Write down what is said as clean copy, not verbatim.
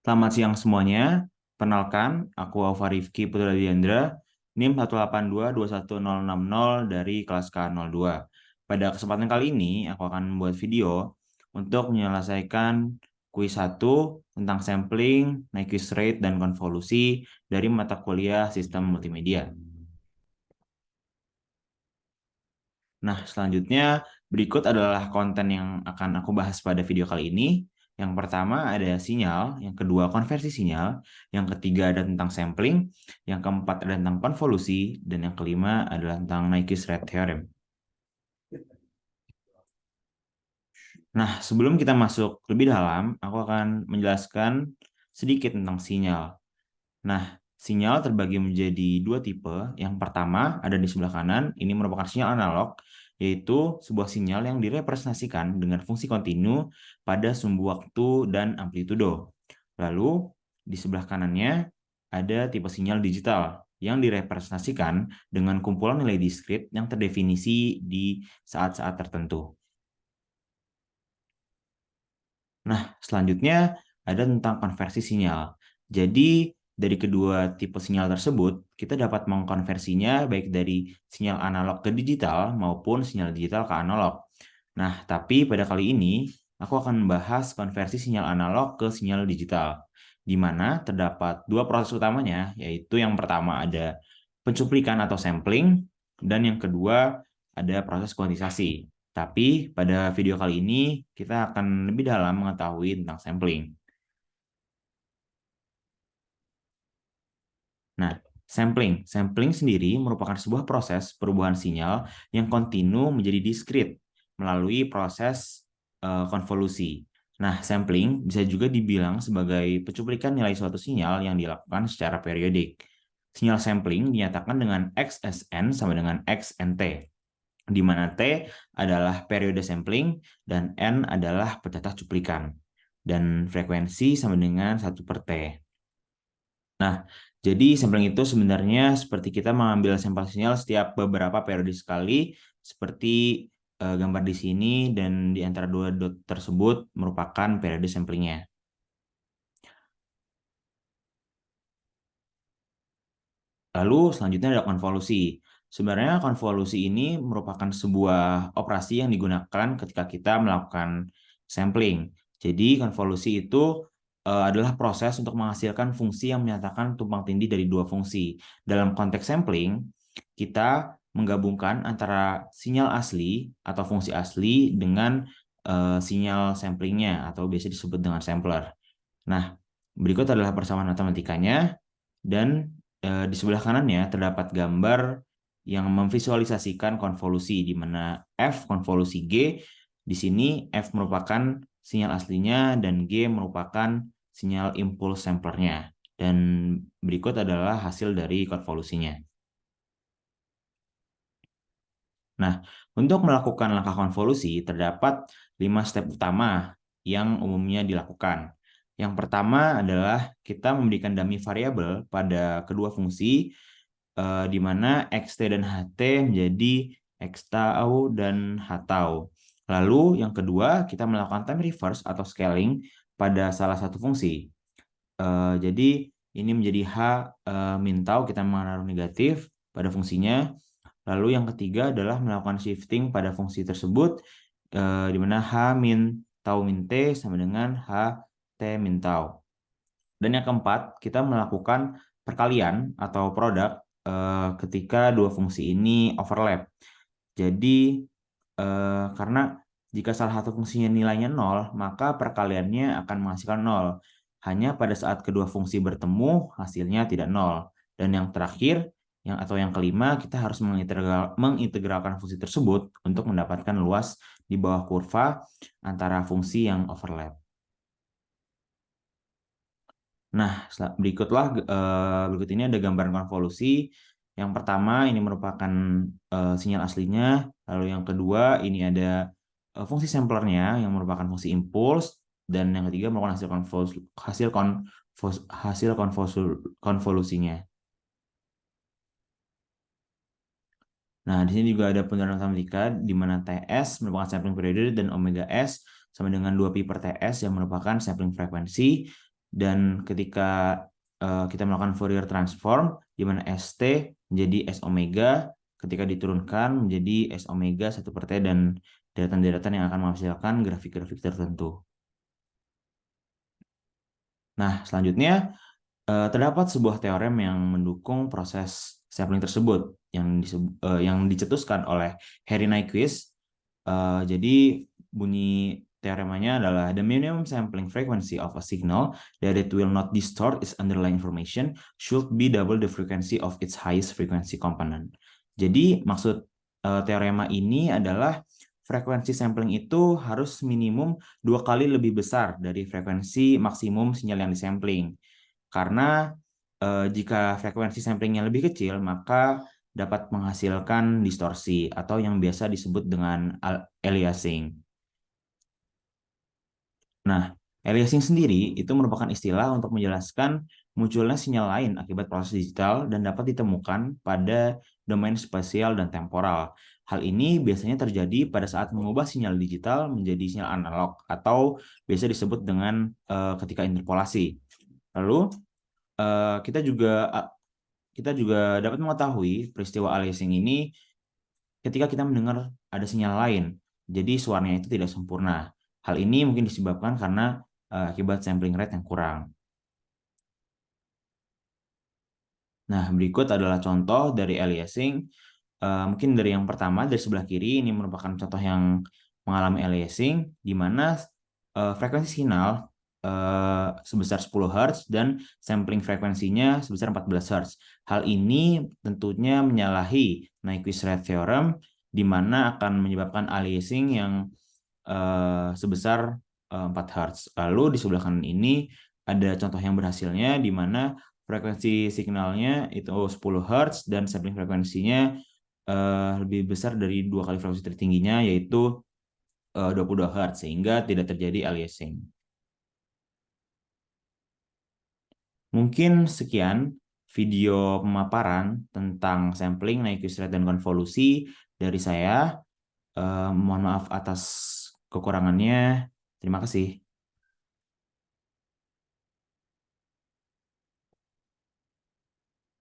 Selamat siang semuanya. Perkenalkan, aku Alfa Rifki Putra Diandra, NIM 182216060 dari kelas K02. Pada kesempatan kali ini, aku akan membuat video untuk menyelesaikan kuis 1 tentang sampling, Nyquist rate, dan konvolusi dari mata kuliah Sistem Multimedia. Nah, selanjutnya berikut adalah konten yang akan aku bahas pada video kali ini. Yang pertama ada sinyal, yang kedua konversi sinyal, yang ketiga ada tentang sampling, yang keempat ada tentang konvolusi, dan yang kelima adalah tentang Nyquist rate theorem. Nah, sebelum kita masuk lebih dalam, aku akan menjelaskan sedikit tentang sinyal. Nah, sinyal terbagi menjadi dua tipe. Yang pertama ada di sebelah kanan, ini merupakan sinyal analog, yaitu sebuah sinyal yang direpresentasikan dengan fungsi kontinu pada sumbu waktu dan amplitudo. Lalu, di sebelah kanannya ada tipe sinyal digital yang direpresentasikan dengan kumpulan nilai diskrit yang terdefinisi di saat-saat tertentu. Nah, selanjutnya ada tentang konversi sinyal. Jadi, dari kedua tipe sinyal tersebut, kita dapat mengkonversinya baik dari sinyal analog ke digital maupun sinyal digital ke analog. Nah, tapi pada kali ini, aku akan membahas konversi sinyal analog ke sinyal digital, di mana terdapat dua proses utamanya, yaitu yang pertama ada pencuplikan atau sampling, dan yang kedua ada proses kuantisasi. Tapi pada video kali ini kita akan lebih dalam mengetahui tentang sampling. Nah, sampling sendiri merupakan sebuah proses perubahan sinyal yang kontinu menjadi diskrit melalui proses konvolusi. Nah, sampling bisa juga dibilang sebagai pencuplikan nilai suatu sinyal yang dilakukan secara periodik. Sinyal sampling dinyatakan dengan XSN sama dengan XNT, di mana T adalah periode sampling dan N adalah pencatah cuplikan. Dan frekuensi sama dengan 1/T. Nah, jadi sampling itu sebenarnya seperti kita mengambil sampel sinyal setiap beberapa periode sekali, seperti gambar di sini, dan di antara dua dot tersebut merupakan periode samplingnya. Lalu selanjutnya ada konvolusi. Sebenarnya konvolusi ini merupakan sebuah operasi yang digunakan ketika kita melakukan sampling. Jadi konvolusi itu adalah proses untuk menghasilkan fungsi yang menyatakan tumpang tindih dari dua fungsi. Dalam konteks sampling, kita menggabungkan antara sinyal asli atau fungsi asli dengan sinyal samplingnya atau biasa disebut dengan sampler. Nah, berikut adalah persamaan matematikanya, dan di sebelah kanannya terdapat gambar yang memvisualisasikan konvolusi, di mana F konvolusi G, di sini F merupakan sinyal aslinya dan G merupakan sinyal impuls samplernya. Dan berikut adalah hasil dari konvolusinya. Nah, untuk melakukan langkah konvolusi terdapat 5 step utama yang umumnya dilakukan. Yang pertama adalah kita memberikan dummy variabel pada kedua fungsi, di mana xt dan ht menjadi x tau dan h tau. Lalu yang kedua, kita melakukan time reverse atau scaling pada salah satu fungsi. Jadi ini menjadi h min tau, kita menaruh negatif pada fungsinya. Lalu yang ketiga adalah melakukan shifting pada fungsi tersebut, di mana h min tau min t sama dengan h t min tau. Dan yang keempat, kita melakukan perkalian atau produk ketika dua fungsi ini overlap. Jadi karena jika salah satu fungsinya nilainya 0, maka perkaliannya akan menghasilkan 0. Hanya pada saat kedua fungsi bertemu, hasilnya tidak 0. Dan yang terakhir, atau yang kelima, kita harus mengintegralkan fungsi tersebut untuk mendapatkan luas di bawah kurva antara fungsi yang overlap. Nah, berikut ini ada gambaran konvolusi. Yang pertama ini merupakan sinyal aslinya, lalu yang kedua ini ada fungsi samplernya yang merupakan fungsi impuls, dan yang ketiga merupakan hasil konvolusinya. Nah, di sini juga ada penerapan matematika di mana TS merupakan sampling periode dan omega S sama dengan 2pi per TS yang merupakan sampling frekuensi. Dan ketika kita melakukan Fourier transform, di mana ST menjadi S omega, ketika diturunkan menjadi S omega 1/T dan deretan-deretan yang akan menghasilkan grafik-grafik tertentu. Nah, selanjutnya terdapat sebuah teorem yang mendukung proses sampling tersebut yang dicetuskan oleh Harry Nyquist. Jadi bunyi teoremanya adalah the minimum sampling frequency of a signal that it will not distort its underlying information should be double the frequency of its highest frequency component. Jadi maksud teorema ini adalah frekuensi sampling itu harus minimum 2 kali lebih besar dari frekuensi maksimum sinyal yang disampling. Karena jika frekuensi samplingnya lebih kecil, maka dapat menghasilkan distorsi atau yang biasa disebut dengan aliasing. Nah, aliasing sendiri itu merupakan istilah untuk menjelaskan munculnya sinyal lain akibat proses digital dan dapat ditemukan pada domain spasial dan temporal. Hal ini biasanya terjadi pada saat mengubah sinyal digital menjadi sinyal analog atau biasa disebut dengan ketika interpolasi. Lalu kita juga dapat mengetahui peristiwa aliasing ini ketika kita mendengar ada sinyal lain. Jadi suaranya itu tidak sempurna. Hal ini mungkin disebabkan karena akibat sampling rate yang kurang. Nah, berikut adalah contoh dari aliasing. Mungkin dari yang pertama, dari sebelah kiri, ini merupakan contoh yang mengalami aliasing, di mana frekuensi sinyal sebesar 10 Hz dan sampling frekuensinya sebesar 14 Hz. Hal ini tentunya menyalahi Nyquist rate theorem, di mana akan menyebabkan aliasing yang sebesar 4 Hz. Lalu di sebelah kanan ini ada contoh yang berhasilnya, di mana frekuensi signalnya itu 10 Hz dan sampling frekuensinya lebih besar dari 2 kali frekuensi tertingginya, yaitu 22 Hz, sehingga tidak terjadi aliasing. Mungkin sekian video pemaparan tentang sampling, Nyquist rate, dan konvolusi dari saya. Mohon maaf atas kekurangannya. Terima kasih.